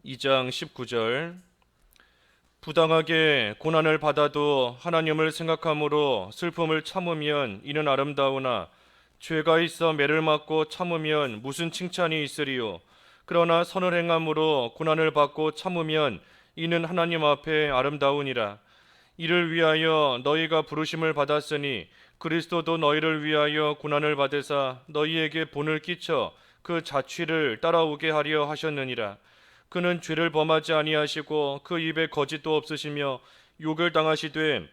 2장 19절. 부당하게 고난을 받아도 하나님을 생각함으로 슬픔을 참으면 이는 아름다우나 죄가 있어 매를 맞고 참으면 무슨 칭찬이 있으리요. 그러나 선을 행함으로 고난을 받고 참으면 이는 하나님 앞에 아름다우니라. 이를 위하여 너희가 부르심을 받았으니 그리스도도 너희를 위하여 고난을 받으사 너희에게 본을 끼쳐 그 자취를 따라오게 하려 하셨느니라. 그는 죄를 범하지 아니하시고 그 입에 거짓도 없으시며 욕을 당하시되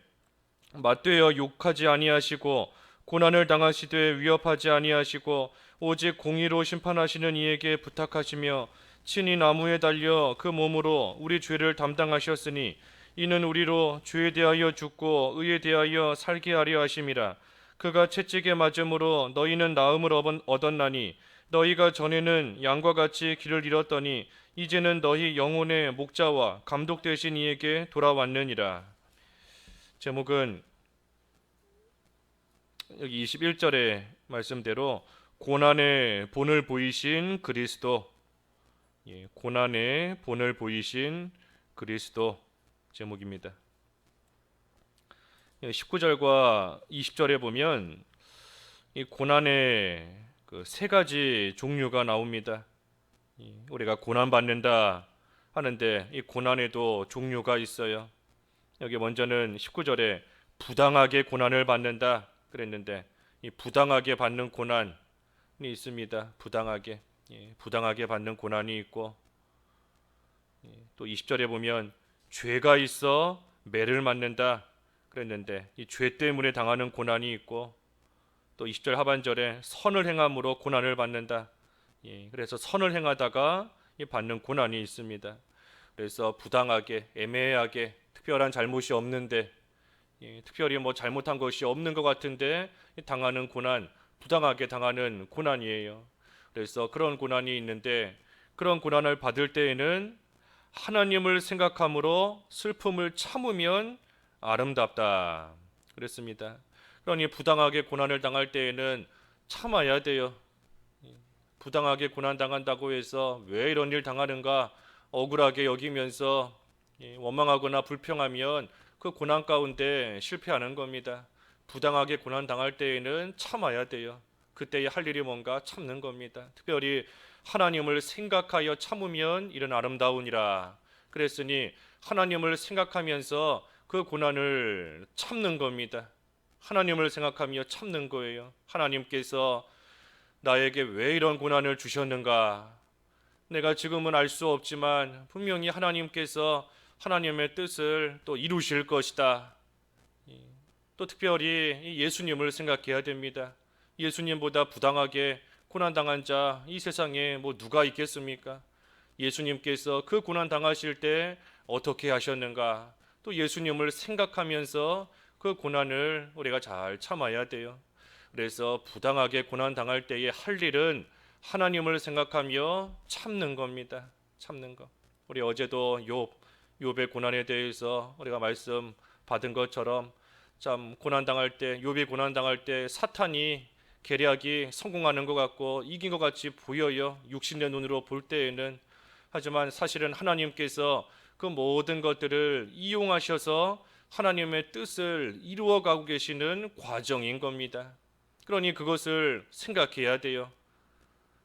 맞되어 욕하지 아니하시고 고난을 당하시되 위협하지 아니하시고 오직 공의로 심판하시는 이에게 부탁하시며 친히 나무에 달려 그 몸으로 우리 죄를 담당하셨으니 이는 우리로 죄에 대하여 죽고 의에 대하여 살게 하려 하심이라. 그가 채찍에 맞음으로 너희는 나음을 얻었나니 너희가 전에는 양과 같이 길을 잃었더니 이제는 너희 영혼의 목자와 감독 되신 이에게 돌아왔느니라. 제목은 여기 21절의 말씀대로 고난의 본을 보이신 그리스도, 고난의 본을 보이신 그리스도 제목입니다. 19절과 20절에 보면 이 고난의 그 세 가지 종류가 나옵니다. 우리가 고난 받는다 하는데 이 고난에도 종류가 있어요. 여기 먼저는 19절에 부당하게 고난을 받는다 그랬는데 이 부당하게 받는 고난이 있습니다. 부당하게 받는 고난이 있고, 또 20절에 보면 죄가 있어 매를 맞는다 그랬는데 이 죄 때문에 당하는 고난이 있고, 또 20절 하반절에 선을 행함으로 고난을 받는다. 그래서 선을 행하다가 받는 고난이 있습니다. 그래서 부당하게, 애매하게, 특별한 잘못이 없는데, 특별히 뭐 잘못한 것이 없는 것 같은데 당하는 고난, 부당하게 당하는 고난이에요. 그래서 그런 고난이 있는데 그런 고난을 받을 때에는 하나님을 생각함으로 슬픔을 참으면 아름답다 그랬습니다. 그러니 부당하게 고난을 당할 때에는 참아야 돼요. 부당하게 고난 당한다고 해서 왜 이런 일 당하는가 억울하게 여기면서 원망하거나 불평하면 그 고난 가운데 실패하는 겁니다. 부당하게 고난 당할 때에는 참아야 돼요. 그때에 할 일이 뭔가 참는 겁니다. 특별히 하나님을 생각하여 참으면 이런 아름다우니라 그랬으니 하나님을 생각하면서 그 고난을 참는 겁니다. 하나님을 생각하며 참는 거예요. 하나님께서 나에게 왜 이런 고난을 주셨는가? 내가 지금은 알 수 없지만 분명히 하나님께서 하나님의 뜻을 또 이루실 것이다. 또 특별히 예수님을 생각해야 됩니다. 예수님보다 부당하게 고난당한 자 이 세상에 뭐 누가 있겠습니까? 예수님께서 그 고난 당하실 때 어떻게 하셨는가? 또 예수님을 생각하면서 그 고난을 우리가 잘 참아야 돼요. 그래서 부당하게 고난 당할 때에 할 일은 하나님을 생각하며 참는 겁니다. 참는 거. 우리 어제도 욥의 고난에 대해서 우리가 말씀 받은 것처럼 참 고난 당할 때 욥이 고난 당할 때 사탄이 계략이 성공하는 것 같고 이긴 것 같이 보여요. 육신의 눈으로 볼 때에는. 하지만 사실은 하나님께서 그 모든 것들을 이용하셔서 하나님의 뜻을 이루어가고 계시는 과정인 겁니다. 그러니 그것을 생각해야 돼요.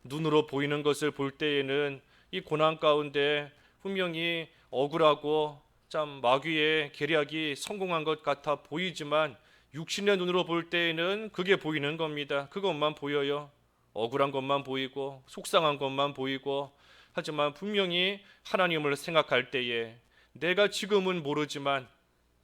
눈으로 보이는 것을 볼 때에는 이 고난 가운데 분명히 억울하고 참 마귀의 계략이 성공한 것 같아 보이지만 육신의 눈으로 볼 때에는 그게 보이는 겁니다. 그것만 보여요. 억울한 것만 보이고 속상한 것만 보이고, 하지만 분명히 하나님을 생각할 때에 내가 지금은 모르지만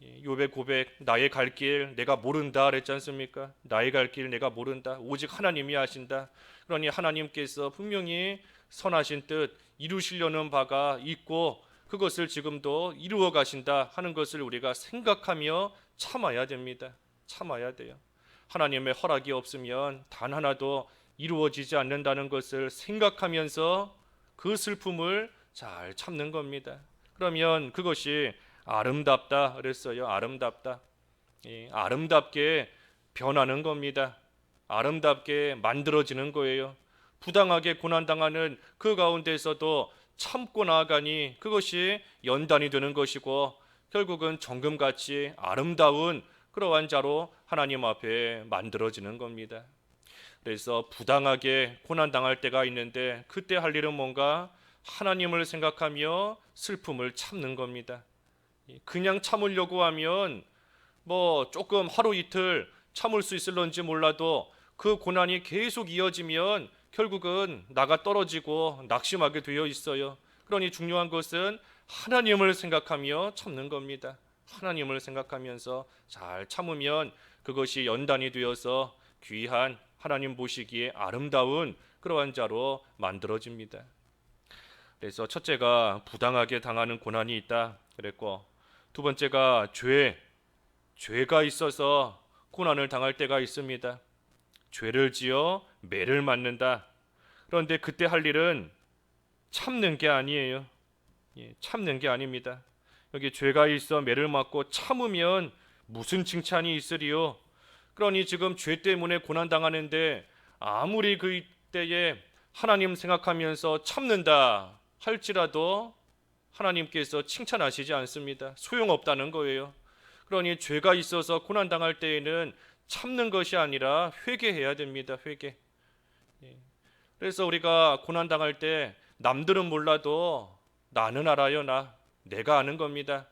욥의 고백, 나의 갈 길 내가 모른다 그랬지 않습니까? 나의 갈 길 내가 모른다. 오직 하나님이 아신다. 그러니 하나님께서 분명히 선하신 뜻 이루시려는 바가 있고 그것을 지금도 이루어 가신다 하는 것을 우리가 생각하며 참아야 됩니다. 참아야 돼요. 하나님의 허락이 없으면 단 하나도 이루어지지 않는다는 것을 생각하면서 그 슬픔을 잘 참는 겁니다. 그러면 그것이 아름답다 그랬어요. 아름답다. 아름답게 변하는 겁니다. 아름답게 만들어지는 거예요. 부당하게 고난당하는 그 가운데서도 참고 나아가니 그것이 연단이 되는 것이고 결국은 정금같이 아름다운 그러한 자로 하나님 앞에 만들어지는 겁니다. 그래서 부당하게 고난당할 때가 있는데 그때 할 일은 뭔가 하나님을 생각하며 슬픔을 참는 겁니다. 그냥 참으려고 하면 뭐 조금 하루 이틀 참을 수 있을런지 몰라도 그 고난이 계속 이어지면 결국은 나가 떨어지고 낙심하게 되어 있어요. 그러니 중요한 것은 하나님을 생각하며 참는 겁니다. 하나님을 생각하면서 잘 참으면 그것이 연단이 되어서 귀한 하나님 보시기에 아름다운 그러한 자로 만들어집니다. 그래서 첫째가 부당하게 당하는 고난이 있다 그랬고, 두 번째가 죄가 있어서 고난을 당할 때가 있습니다. 죄를 지어 매를 맞는다. 그런데 그때 할 일은 참는 게 아니에요. 참는 게 아닙니다. 여기 죄가 있어 매를 맞고 참으면 무슨 칭찬이 있으리요? 그러니 지금 죄 때문에 고난 당하는데 아무리 그때에 하나님 생각하면서 참는다 할지라도 하나님께서 칭찬하시지 않습니다. 소용없다는 거예요. 그러니 죄가 있어서 고난 당할 때에는 참는 것이 아니라 회개해야 됩니다. 회개. 그래서 우리가 고난 당할 때 남들은 몰라도 나는 알아요. 내가 아는 겁니다.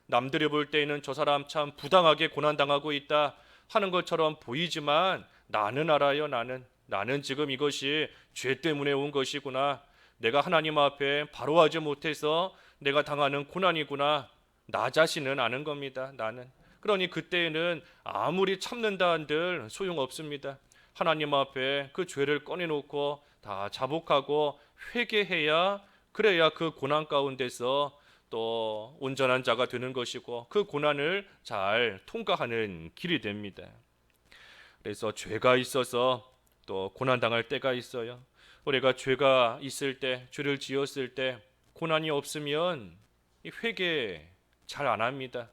남들이 볼 때에는 저 사람 참 부당하게 고난 당하고 있다 하는 것처럼 보이지만 나는 알아요. 나는 지금 이것이 죄 때문에 온 것이구나. 내가 하나님 앞에 바로하지 못해서 내가 당하는 고난이구나. 나 자신은 아는 겁니다. 나는. 그러니 그때에는 아무리 참는다 한들 소용없습니다. 하나님 앞에 그 죄를 꺼내놓고 다 자복하고 회개해야, 그래야 그 고난 가운데서 또 온전한 자가 되는 것이고 그 고난을 잘 통과하는 길이 됩니다. 그래서 죄가 있어서 또 고난 당할 때가 있어요. 우리가 죄가 있을 때, 죄를 지었을 때 고난이 없으면 회개 잘 안 합니다.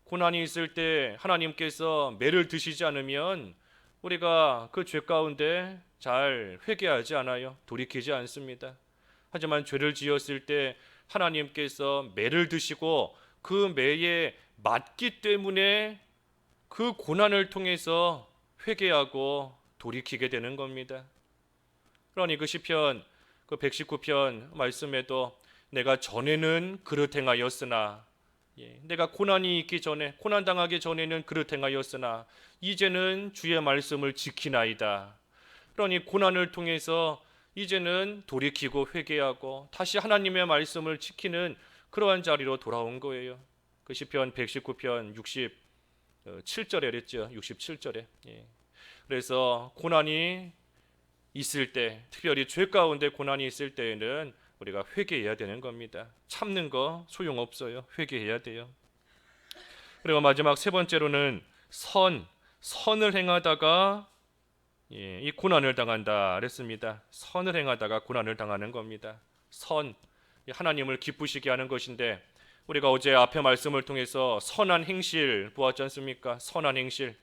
고난이 있을 때 하나님께서 매를 드시지 않으면 우리가 그 죄 가운데 잘 회개하지 않아요. 돌이키지 않습니다. 하지만 죄를 지었을 때 하나님께서 매를 드시고 그 매에 맞기 때문에 그 고난을 통해서 회개하고 돌이키게 되는 겁니다. 그러니 그 시편 그 119편 말씀에도 내가 전에는 그릇 행하였으나, 내가 고난이 있기 전에, 고난 당하기 전에는 그릇 행하였으나 이제는 주의 말씀을 지키나이다. 그러니 고난을 통해서 이제는 돌이키고 회개하고 다시 하나님의 말씀을 지키는 그러한 자리로 돌아온 거예요. 그 시편 119편 67절에 그랬죠. 67절에. 그래서 고난이 있을 때, 특별히 죄 가운데 고난이 있을 때에는 우리가 회개해야 되는 겁니다. 참는 거 소용없어요. 회개해야 돼요. 그리고 마지막 세 번째로는 선을 행하다가 이 고난을 당한다 그랬습니다. 선을 행하다가 고난을 당하는 겁니다. 하나님을 기쁘시게 하는 것인데, 우리가 어제 앞에 말씀을 통해서 선한 행실 보았지 않습니까? 선한 행실,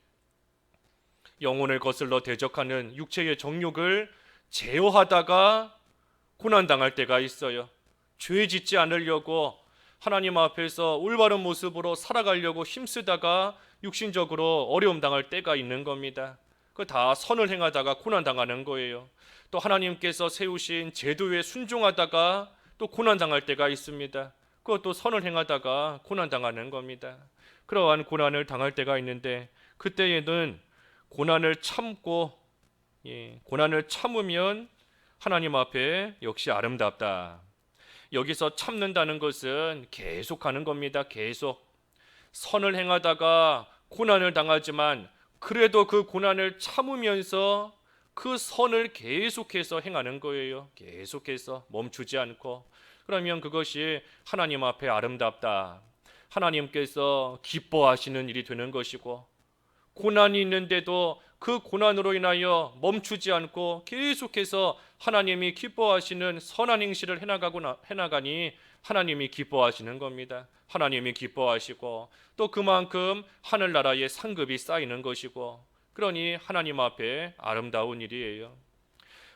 영혼을 거슬러 대적하는 육체의 정욕을 제어하다가 고난당할 때가 있어요. 죄 짓지 않으려고 하나님 앞에서 올바른 모습으로 살아가려고 힘쓰다가 육신적으로 어려움 당할 때가 있는 겁니다. 그 다 선을 행하다가 고난당하는 거예요. 또 하나님께서 세우신 제도에 순종하다가 또 고난당할 때가 있습니다. 그것도 선을 행하다가 고난당하는 겁니다. 그러한 고난을 당할 때가 있는데 그때에는 고난을 참고, 고난을 참으면 하나님 앞에 역시 아름답다. 여기서 참는다는 것은 계속하는 겁니다. 계속. 선을 행하다가 고난을 당하지만 그래도 그 고난을 참으면서 그 선을 계속해서 행하는 거예요. 계속해서 멈추지 않고. 그러면 그것이 하나님 앞에 아름답다. 하나님께서 기뻐하시는 일이 되는 것이고, 고난이 있는데도 그 고난으로 인하여 멈추지 않고 계속해서 하나님이 기뻐하시는 선한 행실을 해나가니 하나님이 기뻐하시는 겁니다. 하나님이 기뻐하시고 또 그만큼 하늘나라의 상급이 쌓이는 것이고, 그러니 하나님 앞에 아름다운 일이에요.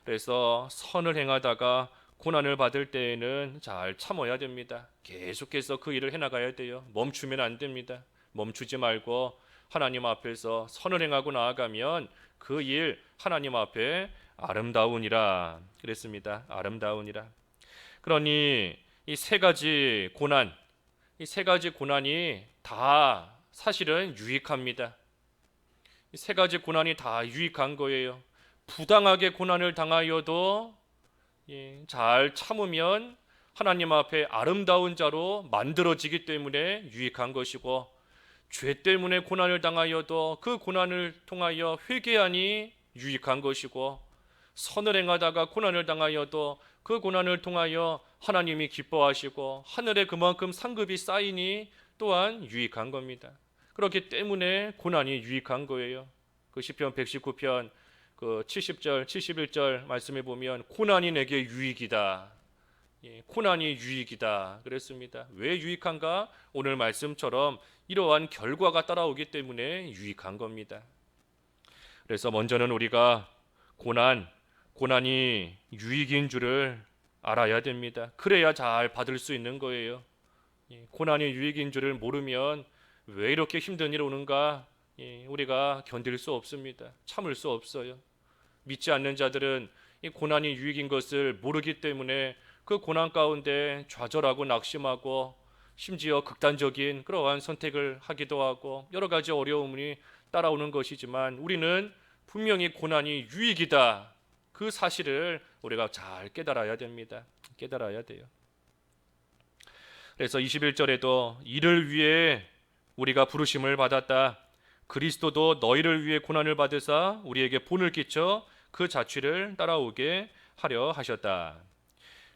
그래서 선을 행하다가 고난을 받을 때에는 잘 참아야 됩니다. 계속해서 그 일을 해나가야 돼요. 멈추면 안 됩니다. 멈추지 말고 하나님 앞에서 선을 행하고 나아가면 그 일 하나님 앞에 아름다우니라 그랬습니다. 아름다우니라. 그러니 이 세 가지 고난, 이 세 가지 고난이 다 사실은 유익합니다. 이 세 가지 고난이 다 유익한 거예요. 부당하게 고난을 당하여도 잘 참으면 하나님 앞에 아름다운 자로 만들어지기 때문에 유익한 것이고, 죄 때문에 고난을 당하여도 그 고난을 통하여 회개하니 유익한 것이고, 선을 행하다가 고난을 당하여도 그 고난을 통하여 하나님이 기뻐하시고 하늘에 그만큼 상급이 쌓이니 또한 유익한 겁니다. 그렇기 때문에 고난이 유익한 거예요. 그 시편 119편 그 70절 71절 말씀에 보면 고난이 내게 유익이다. 고난이 유익이다 그랬습니다. 왜 유익한가? 오늘 말씀처럼 이러한 결과가 따라오기 때문에 유익한 겁니다. 그래서 먼저는 우리가 고난이 유익인 줄을 알아야 됩니다. 그래야 잘 받을 수 있는 거예요. 고난이 유익인 줄을 모르면 왜 이렇게 힘든 일 오는가 우리가 견딜 수 없습니다. 참을 수 없어요. 믿지 않는 자들은 이 고난이 유익인 것을 모르기 때문에 그 고난 가운데 좌절하고 낙심하고 심지어 극단적인 그러한 선택을 하기도 하고 여러 가지 어려움이 따라오는 것이지만, 우리는 분명히 고난이 유익이다 그 사실을 우리가 잘 깨달아야 됩니다. 깨달아야 돼요. 그래서 21절에도 이를 위해 우리가 부르심을 받았다. 그리스도도 너희를 위해 고난을 받으사 우리에게 본을 끼쳐 그 자취를 따라오게 하려 하셨다.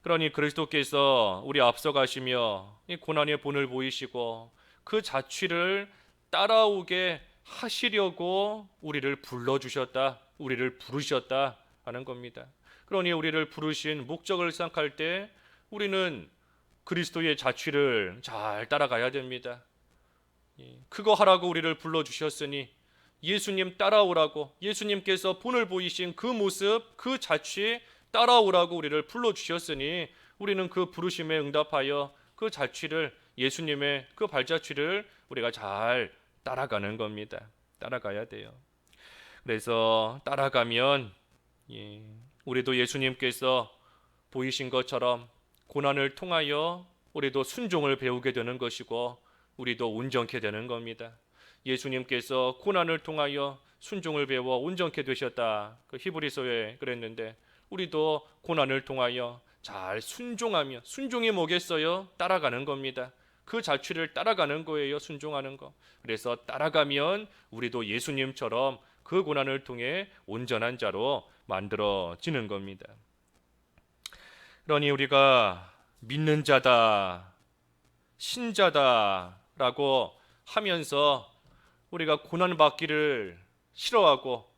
그러니 그리스도께서 우리 앞서가시며 이 고난의 본을 보이시고 그 자취를 따라오게 하시려고 우리를 불러주셨다. 우리를 부르셨다 하는 겁니다. 그러니 우리를 부르신 목적을 생각할 때 우리는 그리스도의 자취를 잘 따라가야 됩니다. 그거 하라고 우리를 불러주셨으니 예수님 따라오라고, 예수님께서 본을 보이신 그 모습, 그 자취 따라오라고 우리를 불러주셨으니 우리는 그 부르심에 응답하여 그 자취를, 예수님의 그 발자취를 우리가 잘 따라가는 겁니다. 따라가야 돼요. 그래서 따라가면 우리도 예수님께서 보이신 것처럼 고난을 통하여 우리도 순종을 배우게 되는 것이고 우리도 온전케 되는 겁니다. 예수님께서 고난을 통하여 순종을 배워 온전케 되셨다. 그 히브리서에 그랬는데 우리도 고난을 통하여 잘 순종하며, 순종이 뭐겠어요? 따라가는 겁니다. 그 자취를 따라가는 거예요. 순종하는 거. 그래서 따라가면 우리도 예수님처럼 그 고난을 통해 온전한 자로 만들어지는 겁니다. 그러니 우리가 믿는 자다, 신자다라고 하면서 우리가 고난 받기를 싫어하고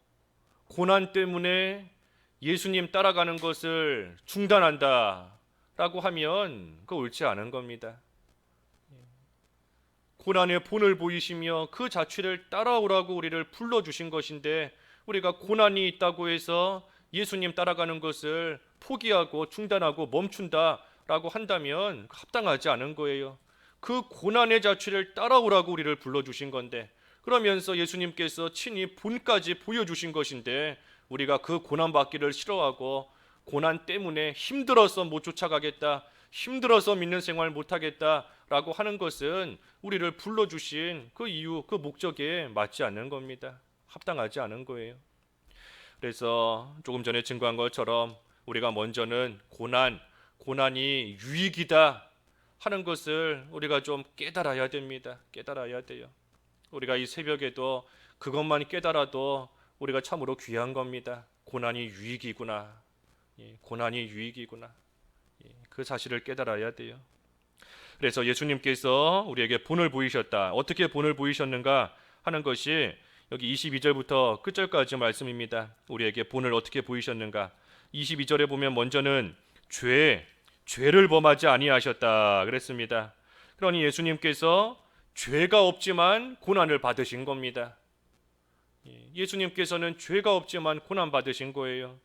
고난 때문에 예수님 따라가는 것을 중단한다라고 하면 그거 옳지 않은 겁니다. 고난의 본을 보이시며 그 자취를 따라오라고 우리를 불러주신 것인데 우리가 고난이 있다고 해서 예수님 따라가는 것을 포기하고 중단하고 멈춘다라고 한다면 합당하지 않은 거예요. 그 고난의 자취를 따라오라고 우리를 불러주신 건데, 그러면서 예수님께서 친히 본까지 보여주신 것인데 우리가 그 고난 받기를 싫어하고 고난 때문에 힘들어서 못 쫓아가겠다, 힘들어서 믿는 생활 못하겠다라고 하는 것은 우리를 불러주신 그 이유, 그 목적에 맞지 않는 겁니다. 합당하지 않은 거예요. 그래서 조금 전에 증거한 것처럼 우리가 먼저는 고난이 유익이다 하는 것을 우리가 좀 깨달아야 됩니다. 깨달아야 돼요. 우리가 이 새벽에도 그것만 깨달아도 우리가 참으로 귀한 겁니다. 고난이 유익이구나. 고난이 유익이구나. 그 사실을 깨달아야 돼요. 그래서 예수님께서 우리에게 본을 보이셨다. 어떻게 본을 보이셨는가 하는 것이 여기 22절부터 끝절까지 말씀입니다. 우리에게 본을 어떻게 보이셨는가. 22절에 보면 먼저는 죄를 범하지 아니하셨다 그랬습니다. 그러니 예수님께서 죄가 없지만 고난을 받으신 겁니다. 예수님께서는 죄가 없지만 고난 받으신 거예요.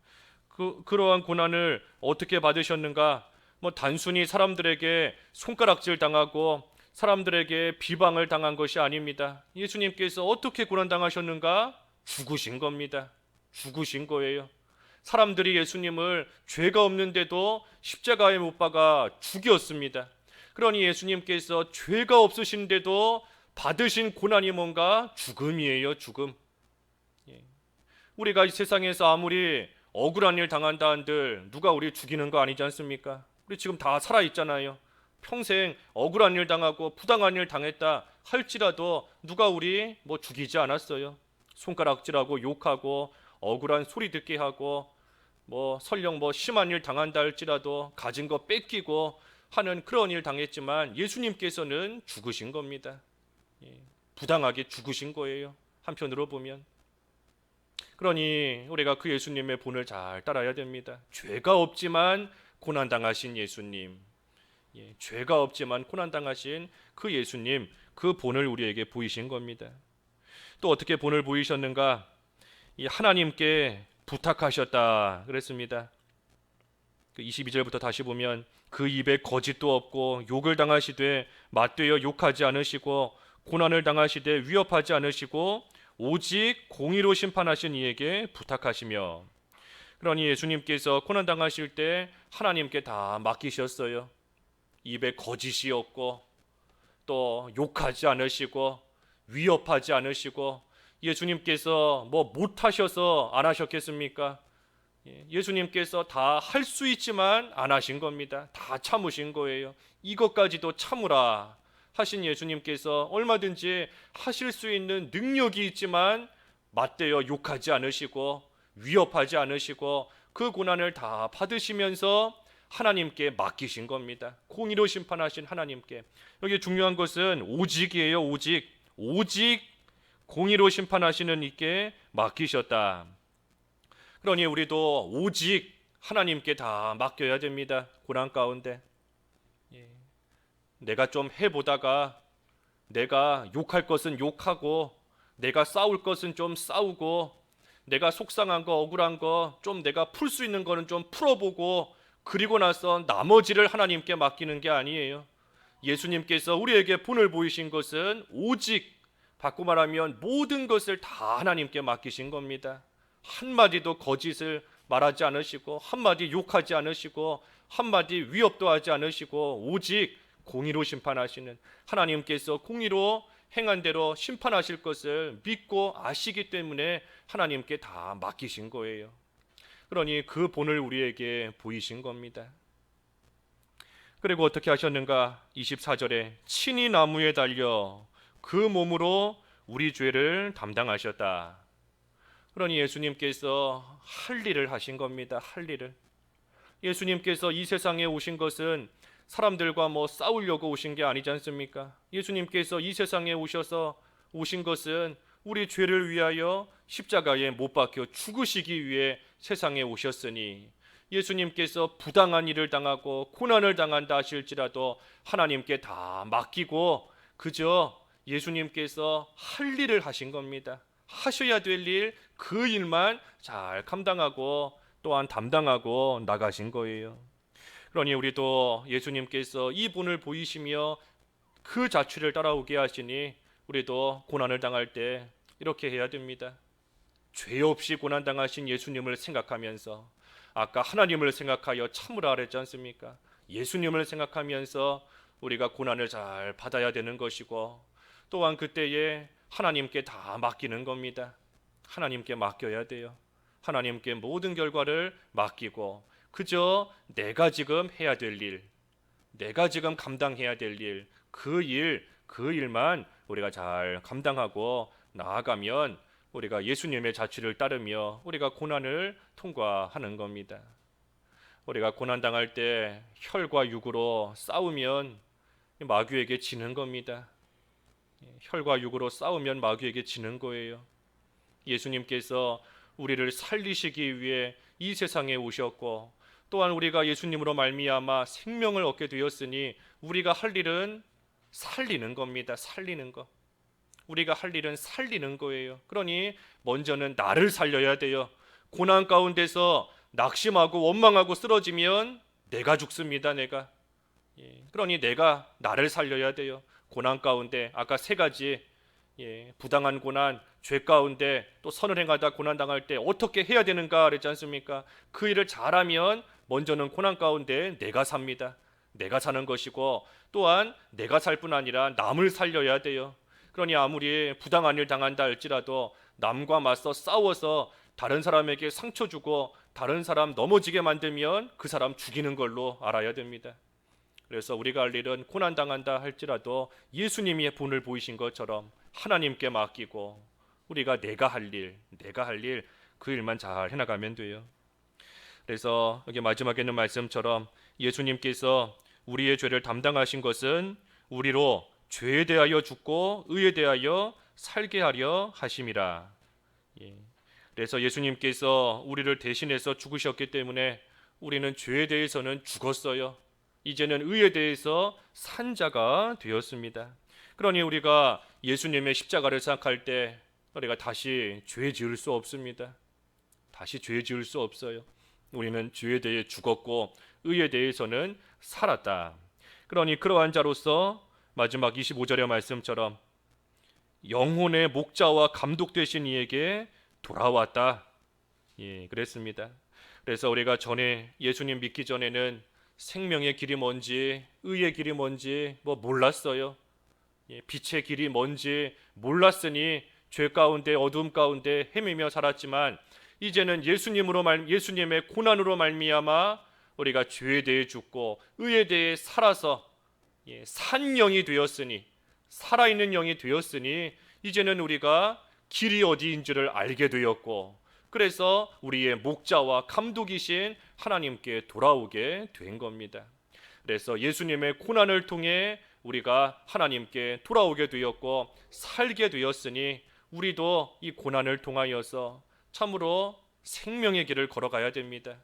그러한 고난을 어떻게 받으셨는가? 뭐 단순히 사람들에게 손가락질 당하고 사람들에게 비방을 당한 것이 아닙니다. 예수님께서 어떻게 고난 당하셨는가? 죽으신 겁니다. 죽으신 거예요. 사람들이 예수님을 죄가 없는데도 십자가에 못 박아 죽였습니다. 그러니 예수님께서 죄가 없으신데도 받으신 고난이 뭔가? 죽음이에요, 죽음. 우리가 이 세상에서 아무리 억울한 일 당한다 한들 누가 우리 죽이는 거 아니지 않습니까? 우리 지금 다 살아있잖아요. 평생 억울한 일 당하고 부당한 일 당했다 할지라도 누가 우리 뭐 죽이지 않았어요. 손가락질하고 욕하고 억울한 소리 듣게 하고 뭐 설령 뭐 심한 일 당한다 할지라도 가진 거 뺏기고 하는 그런 일 당했지만 예수님께서는 죽으신 겁니다. 부당하게 죽으신 거예요. 한편으로 보면. 그러니 우리가 그 예수님의 본을 잘 따라야 됩니다. 죄가 없지만 고난당하신 예수님, 죄가 없지만 고난당하신 그 예수님, 그 본을 우리에게 보이신 겁니다. 또 어떻게 본을 보이셨는가? 이 하나님께 부탁하셨다 그랬습니다. 22절부터 다시 보면 그 입에 거짓도 없고 욕을 당하시되 맞되어 욕하지 않으시고 고난을 당하시되 위협하지 않으시고 오직 공의로 심판하신 이에게 부탁하시며. 그러니 예수님께서 고난 당하실 때 하나님께 다 맡기셨어요. 입에 거짓이 없고 또 욕하지 않으시고 위협하지 않으시고. 예수님께서 뭐 못하셔서 안 하셨겠습니까? 예수님께서 다 할 수 있지만 안 하신 겁니다. 다 참으신 거예요. 이것까지도 참으라 하신 예수님께서 얼마든지 하실 수 있는 능력이 있지만 맞대어 욕하지 않으시고 위협하지 않으시고 그 고난을 다 받으시면서 하나님께 맡기신 겁니다. 공의로 심판하신 하나님께. 여기 중요한 것은 오직이에요. 오직 공의로 심판하시는 이께 맡기셨다. 그러니 우리도 오직 하나님께 다 맡겨야 됩니다. 고난 가운데. 내가 좀 해보다가 내가 욕할 것은 욕하고 내가 싸울 것은 좀 싸우고 내가 속상한 거 억울한 거 좀 내가 풀 수 있는 거는 좀 풀어보고 그리고 나서 나머지를 하나님께 맡기는 게 아니에요. 예수님께서 우리에게 본을 보이신 것은 오직, 바꿔 말하면 모든 것을 다 하나님께 맡기신 겁니다. 한마디도 거짓을 말하지 않으시고 한마디 욕하지 않으시고 한마디 위협도 하지 않으시고 오직 공의로 심판하시는 하나님께서 공의로 행한 대로 심판하실 것을 믿고 아시기 때문에 하나님께 다 맡기신 거예요. 그러니 그 본을 우리에게 보이신 겁니다. 그리고 어떻게 하셨는가? 24절에 친히 나무에 달려 그 몸으로 우리 죄를 담당하셨다. 그러니 예수님께서 할 일을 하신 겁니다. 할 일을. 예수님께서 이 세상에 오신 것은 사람들과 뭐 싸우려고 오신 게 아니지 않습니까? 예수님께서 이 세상에 오신 것은 우리 죄를 위하여 십자가에 못 박혀 죽으시기 위해 세상에 오셨으니 예수님께서 부당한 일을 당하고 고난을 당한다 하실지라도 하나님께 다 맡기고 그저 예수님께서 할 일을 하신 겁니다. 하셔야 될 일, 그 일만 잘 감당하고 또한 담당하고 나가신 거예요. 그러니 우리도 예수님께서 이 본을 보이시며 그 자취를 따라오게 하시니 우리도 고난을 당할 때 이렇게 해야 됩니다. 죄 없이 고난 당하신 예수님을 생각하면서, 아까 하나님을 생각하여 참으라 그랬지 않습니까? 예수님을 생각하면서 우리가 고난을 잘 받아야 되는 것이고 또한 그때에 하나님께 다 맡기는 겁니다. 하나님께 맡겨야 돼요. 하나님께 모든 결과를 맡기고 그저 내가 지금 해야 될 일, 내가 지금 감당해야 될 일, 그 일만 우리가 잘 감당하고 나아가면 우리가 예수님의 자취를 따르며 우리가 고난을 통과하는 겁니다. 우리가 고난 당할 때 혈과 육으로 싸우면 마귀에게 지는 겁니다. 혈과 육으로 싸우면 마귀에게 지는 거예요. 예수님께서 우리를 살리시기 위해 이 세상에 오셨고 또한 우리가 예수님으로 말미암아 생명을 얻게 되었으니 우리가 할 일은 살리는 겁니다. 살리는 거. 우리가 할 일은 살리는 거예요. 그러니 먼저는 나를 살려야 돼요. 고난 가운데서 낙심하고 원망하고 쓰러지면 내가 죽습니다. 내가. 그러니 내가 나를 살려야 돼요. 고난 가운데 아까 세 가지 부당한 고난, 죄 가운데 또 선을 행하다 고난 당할 때 어떻게 해야 되는가 그랬지 않습니까? 그 일을 잘하면 먼저는 고난 가운데 내가 삽니다. 내가 사는 것이고 또한 내가 살 뿐 아니라 남을 살려야 돼요. 그러니 아무리 부당한 일 당한다 할지라도 남과 맞서 싸워서 다른 사람에게 상처 주고 다른 사람 넘어지게 만들면 그 사람 죽이는 걸로 알아야 됩니다. 그래서 우리가 할 일은 고난 당한다 할지라도 예수님이 본을 보이신 것처럼 하나님께 맡기고 우리가 내가 할 일 그 일만 잘 해나가면 돼요. 그래서 여기 마지막에 있는 말씀처럼 예수님께서 우리의 죄를 담당하신 것은 우리로 죄에 대하여 죽고 의에 대하여 살게 하려 하심이라. 그래서 예수님께서 우리를 대신해서 죽으셨기 때문에 우리는 죄에 대해서는 죽었어요. 이제는 의에 대해서 산 자가 되었습니다. 그러니 우리가 예수님의 십자가를 생각할 때 우리가 다시 죄 지을 수 없습니다. 다시 죄 지을 수 없어요. 우리는 죄에 대해 죽었고 의에 대해서는 살았다. 그러니 그러한 자로서 마지막 25절의 말씀처럼 영혼의 목자와 감독 되신 이에게 돌아왔다. 그랬습니다. 그래서 우리가 전에 예수님 믿기 전에는 생명의 길이 뭔지 의의 길이 뭔지 몰랐어요. 빛의 길이 뭔지 몰랐으니 죄 가운데 어둠 가운데 헤매며 살았지만 이제는 예수님의 고난으로 말미암아 우리가 죄에 대해 죽고 의에 대해 살아서 산 영이 되었으니 살아있는 영이 되었으니 이제는 우리가 길이 어디인지를 알게 되었고 그래서 우리의 목자와 감독이신 하나님께 돌아오게 된 겁니다. 그래서 예수님의 고난을 통해 우리가 하나님께 돌아오게 되었고 살게 되었으니 우리도 이 고난을 통하여서 참으로 생명의 길을 걸어가야 됩니다.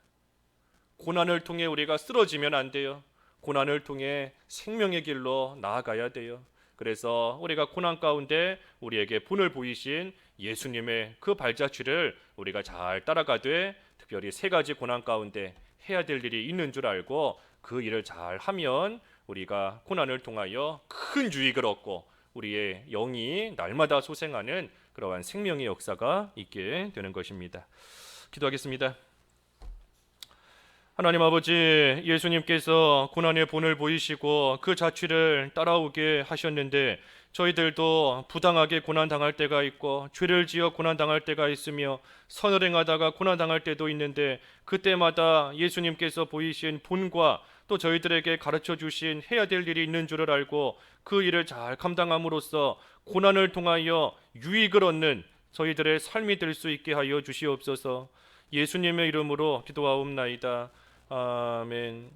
고난을 통해 우리가 쓰러지면 안 돼요. 고난을 통해 생명의 길로 나아가야 돼요. 그래서 우리가 고난 가운데 우리에게 본을 보이신 예수님의 그 발자취를 우리가 잘 따라가되 특별히 세 가지 고난 가운데 해야 될 일이 있는 줄 알고 그 일을 잘 하면 우리가 고난을 통하여 큰 유익을 얻고 우리의 영이 날마다 소생하는 그러한 생명의 역사가 있게 되는 것입니다. 기도하겠습니다. 하나님 아버지, 예수님께서 고난의 본을 보이시고 그 자취를 따라오게 하셨는데 저희들도 부당하게 고난당할 때가 있고 죄를 지어 고난당할 때가 있으며 선을 행하다가 고난당할 때도 있는데 그때마다 예수님께서 보이신 본과 또 저희들에게 가르쳐 주신 해야 될 일이 있는 줄을 알고 그 일을 잘 감당함으로써 고난을 통하여 유익을 얻는 저희들의 삶이 될 수 있게 하여 주시옵소서. 예수님의 이름으로 기도하옵나이다. 아멘.